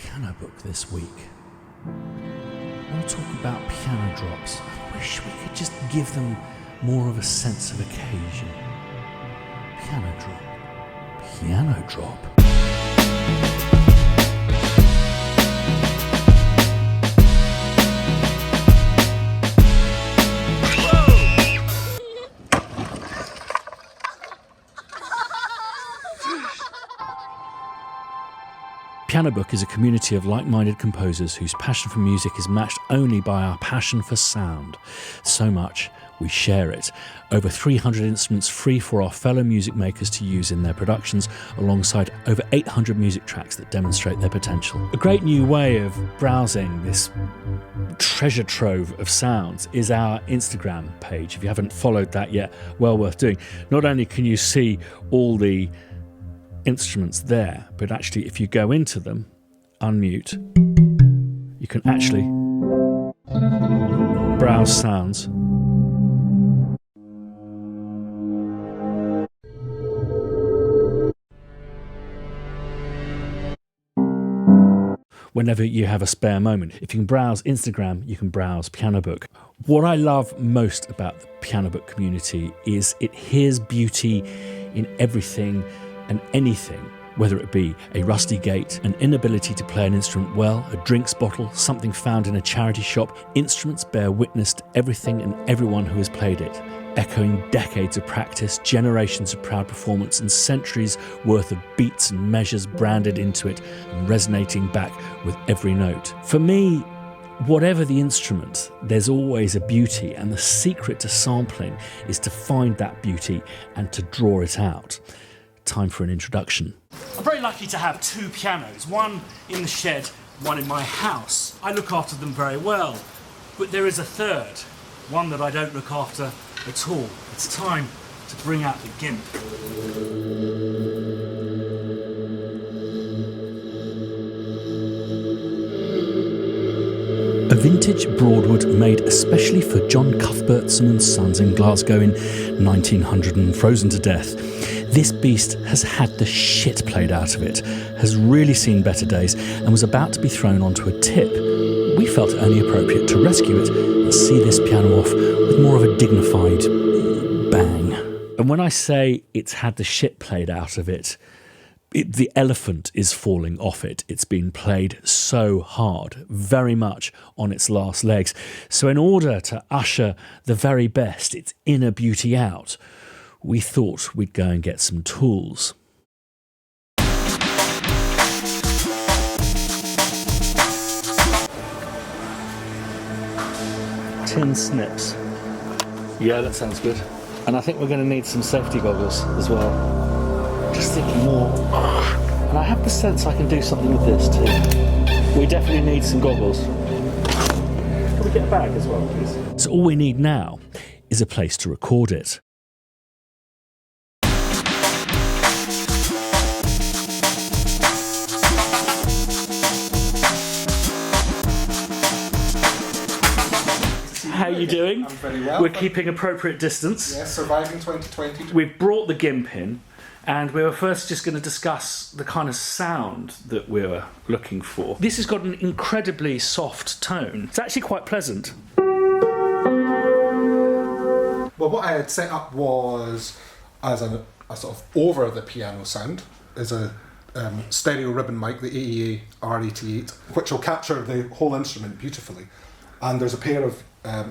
piano book this week. I want to talk about piano drops. I wish we could just give them more of a sense of occasion. Piano drop. Piano drop. Piano Book is a community of like-minded composers whose passion for music is matched only by our passion for sound. So much, we share it. Over 300 instruments free for our fellow music makers to use in their productions, alongside over 800 music tracks that demonstrate their potential. A great new way of browsing this treasure trove of sounds is our Instagram page. If you haven't followed that yet, well worth doing. Not only can you see all the instruments there, but actually if you go into them, unmute, you can actually browse sounds. Whenever you have a spare moment. If you can browse Instagram, you can browse Piano Book. What I love most about the Piano Book community is it hears beauty in everything and anything, whether it be a rusty gate, an inability to play an instrument well, a drinks bottle, something found in a charity shop. Instruments bear witness to everything and everyone who has played it, echoing decades of practice, generations of proud performance, and centuries worth of beats and measures branded into it and resonating back with every note. For me, whatever the instrument, there's always a beauty, and the secret to sampling is to find that beauty and to draw it out. Time for an introduction. I'm very lucky to have two pianos, one in the shed, one in my house. I look after them very well, but there is a third, one that I don't look after at all. It's time to bring out the gimp. A vintage Broadwood made especially for John Cuthbertson and Sons in Glasgow in 1900 and frozen to death. This beast has had the shit played out of it, has really seen better days, and was about to be thrown onto a tip. We felt it only appropriate to rescue it and see this piano off with more of a dignified bang. And when I say it's had the shit played out of it, the elephant is falling off it. It's been played so hard, very much on its last legs. So in order to usher the very best, its inner beauty out, we thought we'd go and get some tools. Tin snips. Yeah, that sounds good. And I think we're going to need some safety goggles as well. Just thinking more. And I have the sense I can do something with this too. We definitely need some goggles. Can we get a bag as well, please? So all we need now is a place to record it. How are you doing? I'm very well. We're keeping appropriate distance. Yes, surviving 2020. We've brought the gimp in, and we were first just going to discuss the kind of sound that we were looking for. This has got an incredibly soft tone. It's actually quite pleasant. Well, what I had set up was as a sort of over the piano sound is a stereo ribbon mic, the AEA R88, which will capture the whole instrument beautifully. And there's a pair of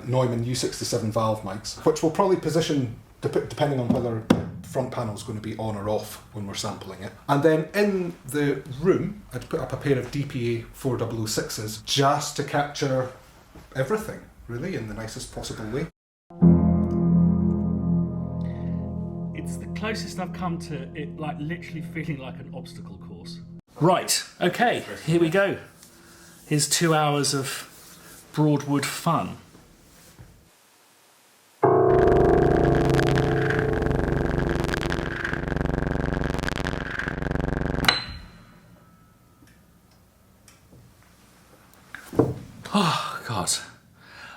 Neumann U67 valve mics, which will probably position depending on whether the front panel is going to be on or off when we're sampling it. And then in the room, I'd put up a pair of DPA 4006s just to capture everything, really, in the nicest possible way. It's the closest I've come to it, like literally feeling like an obstacle course. Right, okay, here we go. Here's 2 hours of Broadwood fun. Oh, God.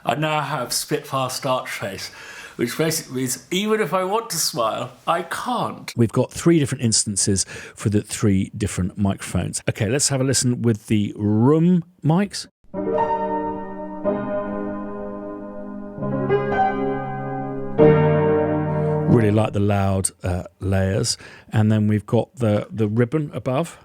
I now have Spitfire starch face, which basically means even if I want to smile, I can't. We've got 3 different instances for the 3 different microphones. Okay, let's have a listen with the room mics. Really like the loud layers. And then we've got the ribbon above.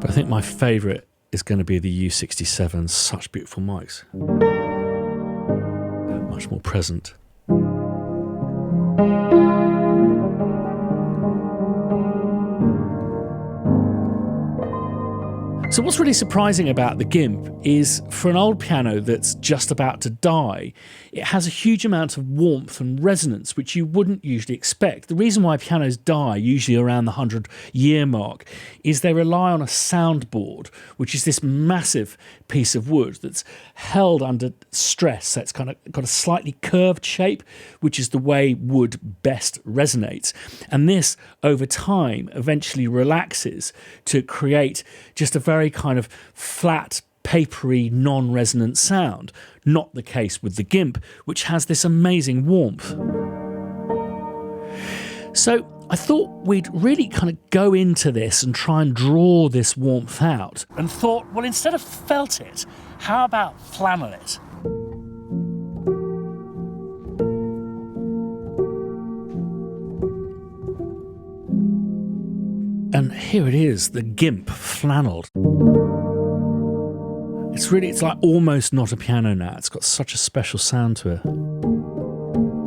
But I think my favourite is going to be the U67. Such beautiful mics. Much more present. So what's really surprising about the GIMP is for an old piano that's just about to die, it has a huge amount of warmth and resonance, which you wouldn't usually expect. The reason why pianos die, usually around the 100-year mark, is they rely on a soundboard, which is this massive piece of wood that's held under stress. So it's kind of got a slightly curved shape, which is the way wood best resonates. And this, over time, eventually relaxes to create just a very kind of flat, papery, non-resonant sound. Not the case with the GIMP, which has this amazing warmth. So I thought we'd really kind of go into this and try and draw this warmth out, and thought, well, instead of felt it, how about flannel it? And here it is, the GIMP flannelled. It's like almost not a piano now. It's got such a special sound to it.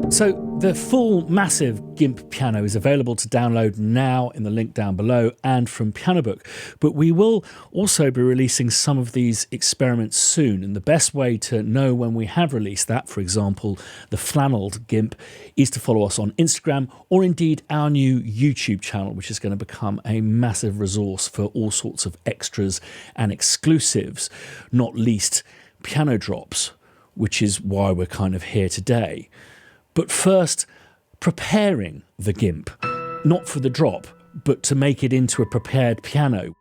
So the full massive GIMP piano is available to download now in the link down below and from Pianobook. But we will also be releasing some of these experiments soon. And the best way to know when we have released that, for example, the flannelled GIMP, is to follow us on Instagram or indeed our new YouTube channel, which is going to become a massive resource for all sorts of extras and exclusives, not least piano drops, which is why we're kind of here today. But first, preparing the GIMP, not for the drop, but to make it into a prepared piano,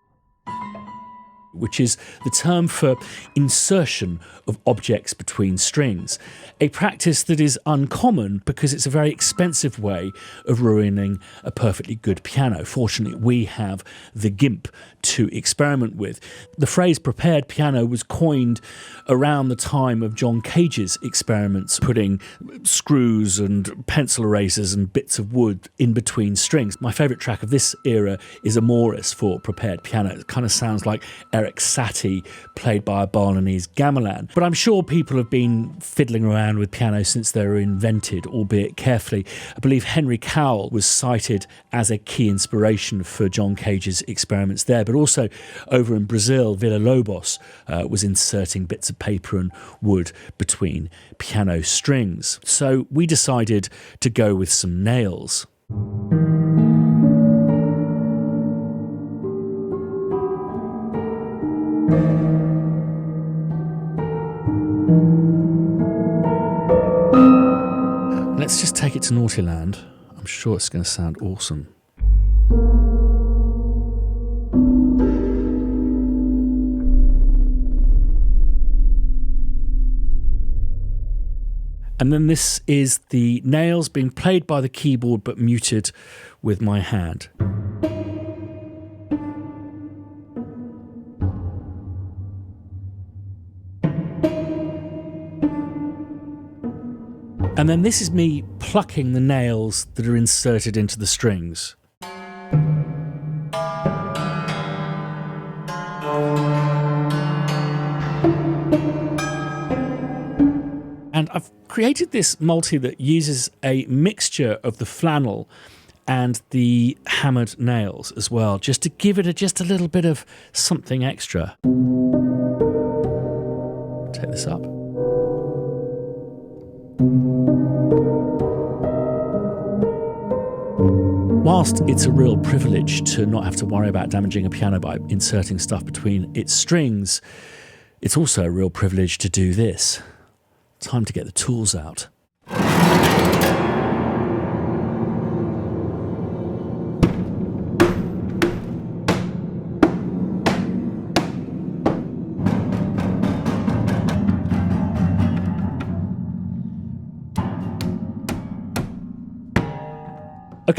which is the term for insertion of objects between strings, a practice that is uncommon because it's a very expensive way of ruining a perfectly good piano. Fortunately, we have the GIMP to experiment with. The phrase prepared piano was coined around the time of John Cage's experiments, putting screws and pencil erasers and bits of wood in between strings. My favourite track of this era is Amoris for prepared piano. It kind of sounds like Eric Satie played by a Balinese gamelan. But I'm sure people have been fiddling around with piano since they were invented, albeit carefully. I believe Henry Cowell was cited as a key inspiration for John Cage's experiments there, but also over in Brazil, Villa-Lobos was inserting bits of paper and wood between piano strings. So we decided to go with some nails. Let's just take it to Naughtyland. I'm sure it's going to sound awesome. And then this is the nails being played by the keyboard but muted with my hand. And then this is me plucking the nails that are inserted into the strings. And I've created this multi that uses a mixture of the flannel and the hammered nails as well, just to give it just a little bit of something extra. Take this up. Whilst it's a real privilege to not have to worry about damaging a piano by inserting stuff between its strings, it's also a real privilege to do this. Time to get the tools out.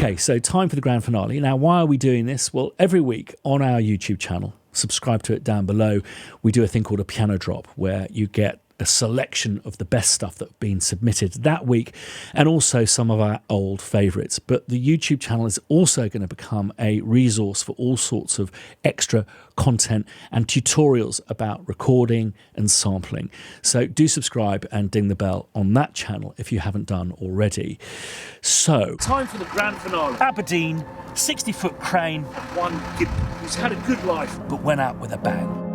Okay, so time for the grand finale. Now, why are we doing this? Well, every week on our YouTube channel, subscribe to it down below, we do a thing called a piano drop, where you get a selection of the best stuff that's been submitted that week, and also some of our old favourites. But the YouTube channel is also going to become a resource for all sorts of extra content and tutorials about recording and sampling. So do subscribe and ding the bell on that channel if you haven't done already. So, time for the grand finale. Aberdeen, 60-foot crane, one who's had a good life but went out with a bang.